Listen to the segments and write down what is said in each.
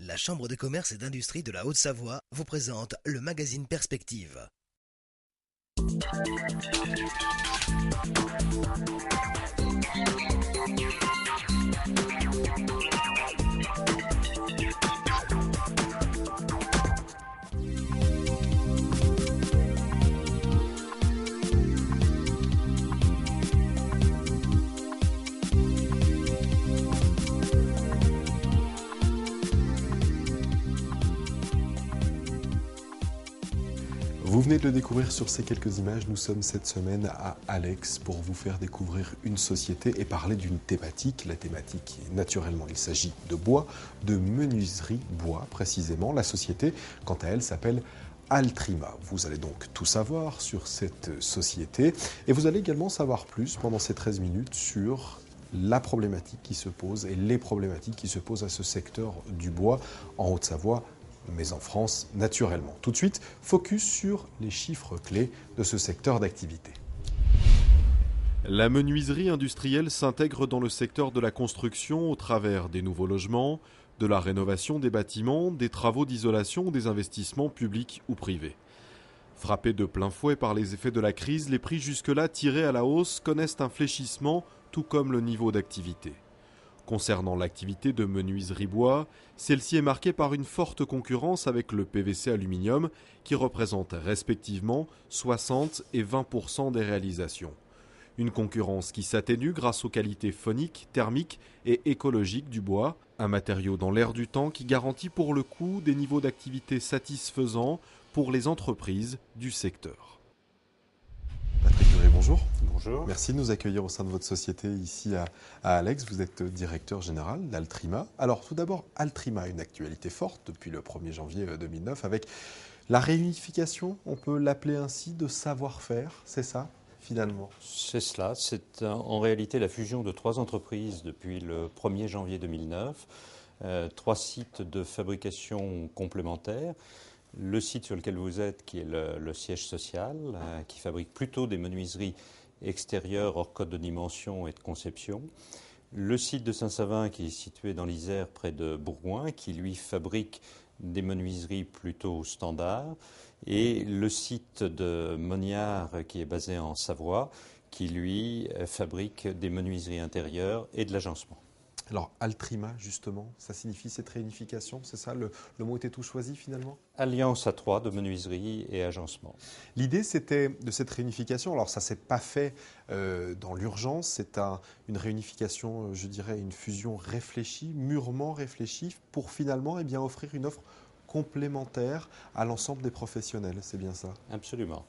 La Chambre de commerce et d'industrie de la Haute-Savoie vous présente le magazine Perspective. Vous venez de le découvrir sur ces quelques images, nous sommes cette semaine à Alex pour vous faire découvrir une société et parler d'une thématique. La thématique, naturellement, il s'agit de bois, de menuiserie bois précisément. La société, quant à elle, s'appelle Altrima. Vous allez donc tout savoir sur cette société et vous allez également savoir plus pendant ces 13 minutes sur la problématique qui se pose et les problématiques qui se posent à ce secteur du bois en Haute-Savoie, mais en France, naturellement. Tout de suite, focus sur les chiffres clés de ce secteur d'activité. La menuiserie industrielle s'intègre dans le secteur de la construction au travers des nouveaux logements, de la rénovation des bâtiments, des travaux d'isolation ou des investissements publics ou privés. Frappés de plein fouet par les effets de la crise, les prix jusque-là tirés à la hausse connaissent un fléchissement, tout comme le niveau d'activité. Concernant l'activité de menuiserie bois, celle-ci est marquée par une forte concurrence avec le PVC aluminium qui représente respectivement 60 et 20% des réalisations. Une concurrence qui s'atténue grâce aux qualités phoniques, thermiques et écologiques du bois, un matériau dans l'air du temps qui garantit pour le coup des niveaux d'activité satisfaisants pour les entreprises du secteur. Patrick Duré, bonjour. Bonjour. Merci de nous accueillir au sein de votre société ici à Alex. Vous êtes directeur général d'Altrima. Alors tout d'abord, Altrima a une actualité forte depuis le 1er janvier 2009 avec la réunification, on peut l'appeler ainsi, de savoir-faire, c'est ça finalement? C'est cela. C'est en réalité la fusion de 3 entreprises depuis le 1er janvier 2009. 3 sites de fabrication complémentaires. Le site sur lequel vous êtes, qui est le siège social, qui fabrique plutôt des menuiseries extérieures hors code de dimension et de conception. Le site de Saint-Savin, qui est situé dans l'Isère, près de Bourgoin, qui lui fabrique des menuiseries plutôt standards. Et le site de Moniard, qui est basé en Savoie, qui lui fabrique des menuiseries intérieures et de l'agencement. Alors, Altrima, justement, ça signifie cette réunification, c'est ça, le mot était tout choisi finalement? Alliance à 3 de menuiserie et agencement. L'idée, c'était de cette réunification, alors ça ne s'est pas fait dans l'urgence, c'est une réunification, je dirais, une fusion réfléchie, mûrement réfléchie, pour finalement offrir une offre complémentaire à l'ensemble des professionnels, c'est bien ça? Absolument.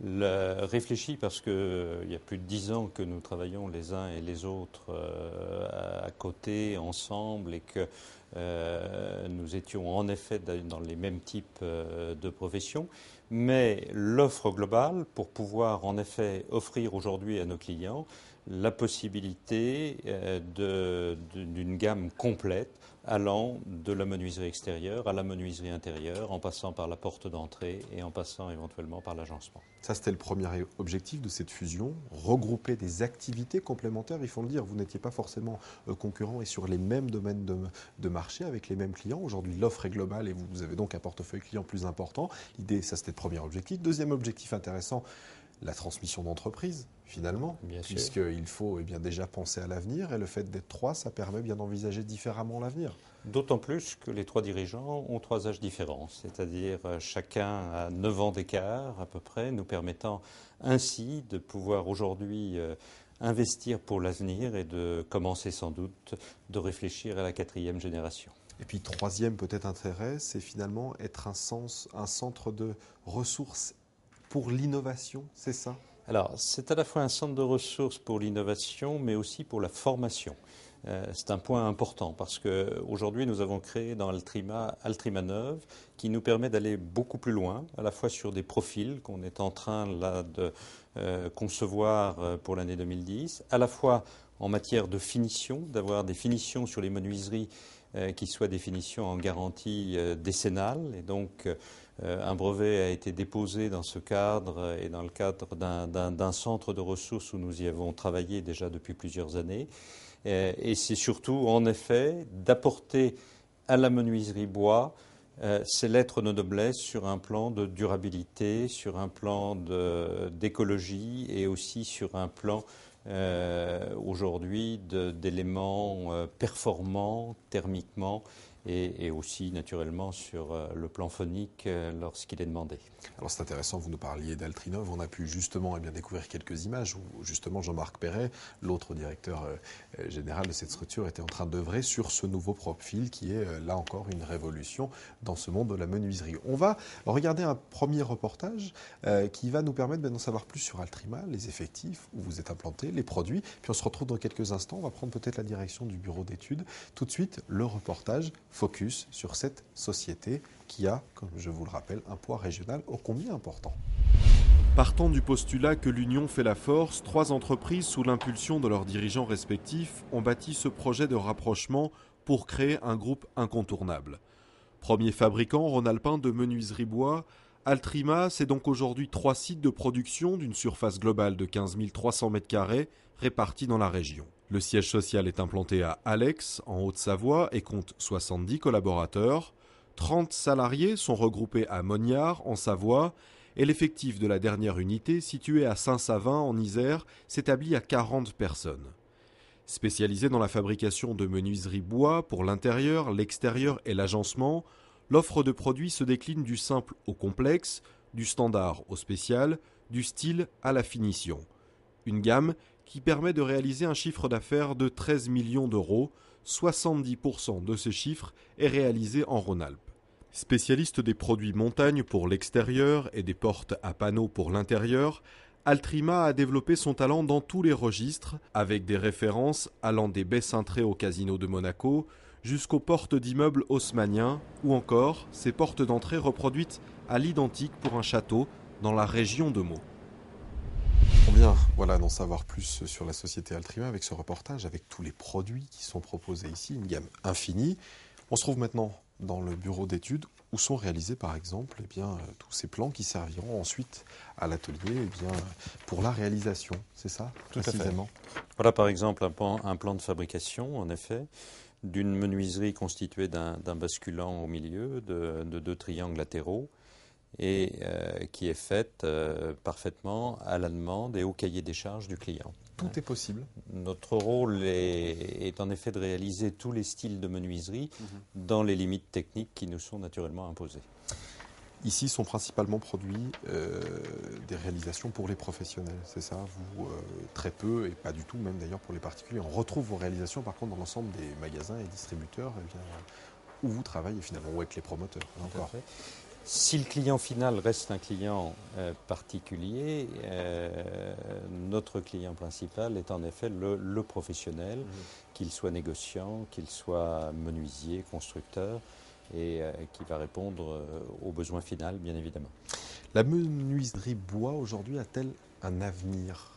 Réfléchi parce qu'il y a plus de 10 ans que nous travaillons les uns et les autres à côté, ensemble, et que nous étions en effet dans les mêmes types de professions. Mais l'offre globale, pour pouvoir en effet offrir aujourd'hui à nos clients la possibilité d'une gamme complète allant de la menuiserie extérieure à la menuiserie intérieure, en passant par la porte d'entrée et en passant éventuellement par l'agencement. Ça, c'était le premier objectif de cette fusion, regrouper des activités complémentaires. Il faut le dire, vous n'étiez pas forcément concurrents et sur les mêmes domaines de marché avec les mêmes clients. Aujourd'hui, l'offre est globale et vous avez donc un portefeuille client plus important. L'idée, ça, c'était le premier objectif. Deuxième objectif intéressant, la transmission d'entreprise, finalement, puisqu'il faut déjà penser à l'avenir, et le fait d'être 3, ça permet bien d'envisager différemment l'avenir. D'autant plus que les 3 dirigeants ont 3 âges différents, c'est-à-dire chacun a 9 ans d'écart à peu près, nous permettant ainsi de pouvoir aujourd'hui investir pour l'avenir et de commencer sans doute de réfléchir à la 4e génération. Et puis troisième peut-être intérêt, c'est finalement être un centre de ressources pour l'innovation, c'est ça? Alors, c'est à la fois un centre de ressources pour l'innovation, mais aussi pour la formation. C'est un point important parce qu'aujourd'hui, nous avons créé dans Altrima 9, qui nous permet d'aller beaucoup plus loin, à la fois sur des profils qu'on est en train là, de concevoir pour l'année 2010, à la fois en matière de finition, d'avoir des finitions sur les menuiseries qui soient des finitions en garantie décennale. Et donc, un brevet a été déposé dans ce cadre et dans le cadre d'un centre de ressources où nous y avons travaillé déjà depuis plusieurs années. Et c'est surtout, en effet, d'apporter à la menuiserie bois, c'est lettre de noblesse sur un plan de durabilité, sur un plan d'écologie et aussi sur un plan aujourd'hui d'éléments performants thermiquement et aussi naturellement sur le plan phonique lorsqu'il est demandé. Alors c'est intéressant, vous nous parliez d'Altrinov, on a pu justement découvrir quelques images où justement Jean-Marc Perret, l'autre directeur général de cette structure, était en train d'œuvrer sur ce nouveau profil qui est là encore une révolution dans ce monde de la menuiserie. On va regarder un premier reportage qui va nous permettre d'en savoir plus sur Altrima, les effectifs, où vous êtes implanté, les produits, puis on se retrouve dans quelques instants, on va prendre peut-être la direction du bureau d'études. Tout de suite, le reportage focus sur cette société qui a, comme je vous le rappelle, un poids régional ô combien important. Partant du postulat que l'union fait la force, 3 entreprises, sous l'impulsion de leurs dirigeants respectifs, ont bâti ce projet de rapprochement pour créer un groupe incontournable. Premier fabricant rhône-alpin de menuiserie bois, Altrima, c'est donc aujourd'hui 3 sites de production d'une surface globale de 15 300 m² répartis dans la région. Le siège social est implanté à Alex, en Haute-Savoie, et compte 70 collaborateurs. 30 salariés sont regroupés à Mognard, en Savoie, et l'effectif de la dernière unité, située à Saint-Savin, en Isère, s'établit à 40 personnes. Spécialisée dans la fabrication de menuiserie bois pour l'intérieur, l'extérieur et l'agencement, l'offre de produits se décline du simple au complexe, du standard au spécial, du style à la finition. Une gamme qui permet de réaliser un chiffre d'affaires de 13 millions d'euros. 70% de ce chiffre est réalisé en Rhône-Alpes. Spécialiste des produits montagne pour l'extérieur et des portes à panneaux pour l'intérieur, Altrima a développé son talent dans tous les registres, avec des références allant des baies cintrées au casino de Monaco jusqu'aux portes d'immeubles haussmanniens ou encore ces portes d'entrée reproduites à l'identique pour un château dans la région de Meaux. On vient d'en savoir plus sur la société Altrima avec ce reportage, avec tous les produits qui sont proposés ici, une gamme infinie. On se trouve maintenant dans le bureau d'études où sont réalisés par exemple tous ces plans qui serviront ensuite à l'atelier pour la réalisation, c'est ça précisément? Voilà par exemple un plan de fabrication en effet d'une menuiserie constituée d'un basculant au milieu, de 2 triangles latéraux et qui est faite parfaitement à la demande et au cahier des charges du client. Tout est possible. Notre rôle est en effet de réaliser tous les styles de menuiserie dans les limites techniques qui nous sont naturellement imposées. Ici sont principalement produits des réalisations pour les professionnels, c'est ça? Vous, très peu, et pas du tout même d'ailleurs pour les particuliers. On retrouve vos réalisations par contre dans l'ensemble des magasins et distributeurs où vous travaillez finalement, ou avec les promoteurs. Encore. Si le client final reste un client particulier, notre client principal est en effet le professionnel, qu'il soit négociant, qu'il soit menuisier, constructeur, et qui va répondre aux besoins finaux, bien évidemment. La menuiserie bois aujourd'hui a-t-elle un avenir?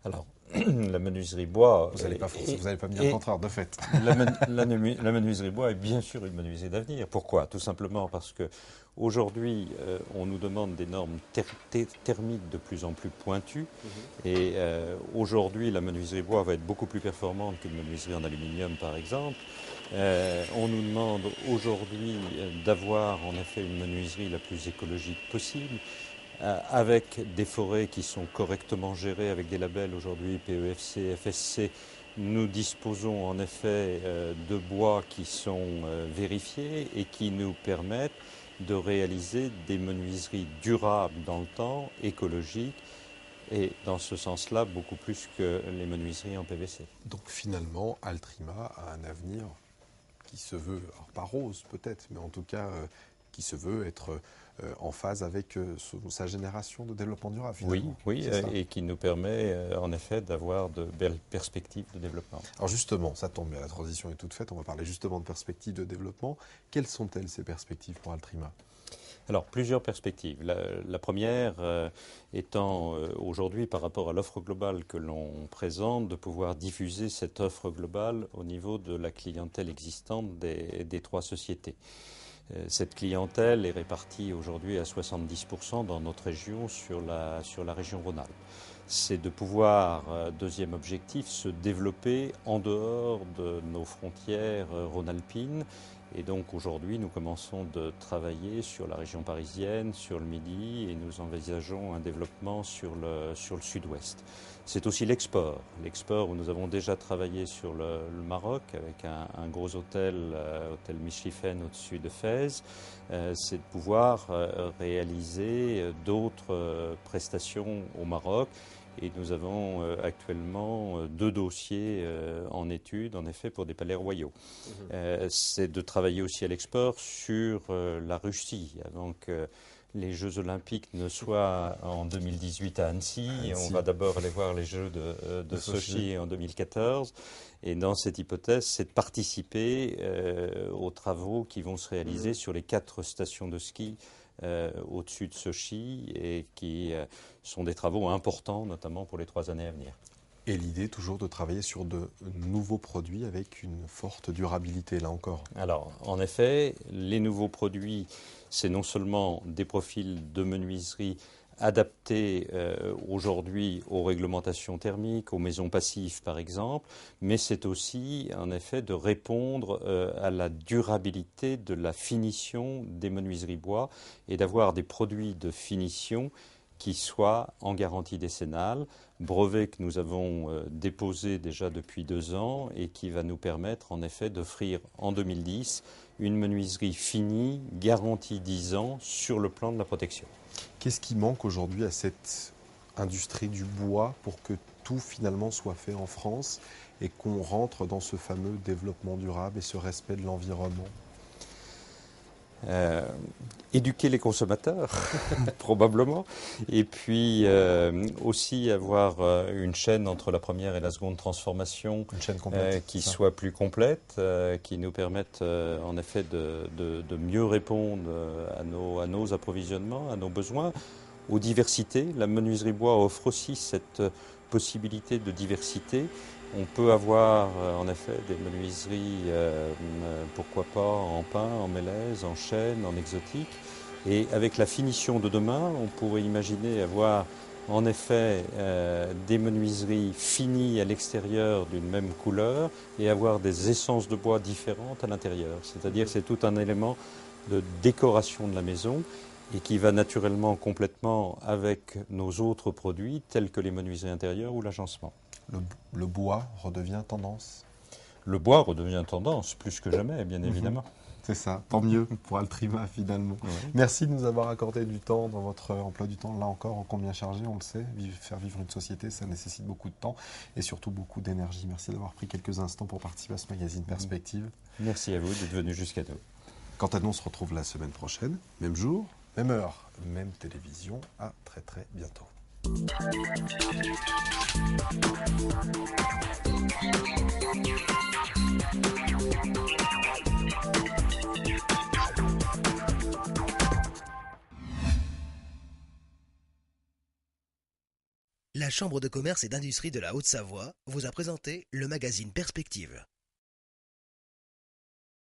Alors, la menuiserie bois... Vous n'allez pas me dire le contraire, de fait. La menuiserie bois est bien sûr une menuiserie d'avenir. Pourquoi? Tout simplement parce qu'aujourd'hui, on nous demande des normes thermiques de plus en plus pointues. Et aujourd'hui, la menuiserie bois va être beaucoup plus performante qu'une menuiserie en aluminium, par exemple. On nous demande aujourd'hui d'avoir en effet une menuiserie la plus écologique possible, avec des forêts qui sont correctement gérées, avec des labels aujourd'hui PEFC, FSC. Nous disposons en effet de bois qui sont vérifiés et qui nous permettent de réaliser des menuiseries durables dans le temps, écologiques, et dans ce sens-là, beaucoup plus que les menuiseries en PVC. Donc finalement, Altrima a un avenir qui se veut, alors pas rose peut-être, mais en tout cas qui se veut être en phase avec sa génération de développement durable. Oui, et qui nous permet en effet d'avoir de belles perspectives de développement. Alors justement, ça tombe bien, la transition est toute faite, on va parler justement de perspectives de développement. Quelles sont-elles ces perspectives pour Altrima? Alors, plusieurs perspectives. La première étant aujourd'hui, par rapport à l'offre globale que l'on présente, de pouvoir diffuser cette offre globale au niveau de la clientèle existante des 3 sociétés. Cette clientèle est répartie aujourd'hui à 70% dans notre région sur la région Rhône-Alpes. C'est de pouvoir, deuxième objectif, se développer en dehors de nos frontières rhône-alpines. Et donc aujourd'hui, nous commençons de travailler sur la région parisienne, sur le Midi, et nous envisageons un développement sur le sud-ouest. C'est aussi l'export. L'export où nous avons déjà travaillé sur le Maroc avec un gros hôtel, hôtel Michlifen au-dessus de Fès. C'est de pouvoir réaliser d'autres prestations au Maroc. Et nous avons actuellement 2 dossiers en étude, en effet, pour des palais royaux. C'est de travailler aussi à l'export sur la Russie, avant que les Jeux Olympiques ne soient en 2018 à Annecy. On va d'abord aller voir les Jeux de Sochi en 2014. Et dans cette hypothèse, c'est de participer aux travaux qui vont se réaliser sur les 4 stations de ski au-dessus de Sochi et qui sont des travaux importants, notamment pour les 3 années à venir. Et l'idée toujours de travailler sur de nouveaux produits avec une forte durabilité, là encore. Alors, en effet, les nouveaux produits, c'est non seulement des profils de menuiserie adaptés aujourd'hui aux réglementations thermiques, aux maisons passives par exemple, mais c'est aussi en effet de répondre à la durabilité de la finition des menuiseries bois et d'avoir des produits de finition qui soient en garantie décennale, brevet que nous avons déposé déjà depuis 2 ans et qui va nous permettre en effet d'offrir en 2010 une menuiserie finie, garantie 10 ans sur le plan de la protection. Qu'est-ce qui manque aujourd'hui à cette industrie du bois pour que tout finalement soit fait en France et qu'on rentre dans ce fameux développement durable et ce respect de l'environnement ? Éduquer les consommateurs, probablement, et puis aussi avoir une chaîne entre la première et la seconde transformation qui soit plus complète, qui nous permette en effet de mieux répondre à nos approvisionnements, à nos besoins, aux diversités. La menuiserie bois offre aussi cette possibilité de diversité. On peut avoir en effet des menuiseries, pourquoi pas en pin, en mélèze, en chêne, en exotique. Et avec la finition de demain, on pourrait imaginer avoir en effet des menuiseries finies à l'extérieur d'une même couleur et avoir des essences de bois différentes à l'intérieur. C'est-à-dire que c'est tout un élément de décoration de la maison et qui va naturellement complètement avec nos autres produits tels que les menuiseries intérieures ou l'agencement. Le bois redevient tendance ? Le bois redevient tendance, plus que jamais, bien évidemment. C'est ça, tant mieux pour Altrima finalement. Ouais. Merci de nous avoir accordé du temps dans votre emploi du temps, là encore, en combien chargé, on le sait. Faire vivre une société, ça nécessite beaucoup de temps et surtout beaucoup d'énergie. Merci d'avoir pris quelques instants pour participer à ce magazine Perspective. Merci à vous d'être venu jusqu'à nous. Quant à nous, on se retrouve la semaine prochaine, même jour, même heure, même télévision. À très très bientôt. La Chambre de commerce et d'industrie de la Haute-Savoie vous a présenté le magazine Perspective.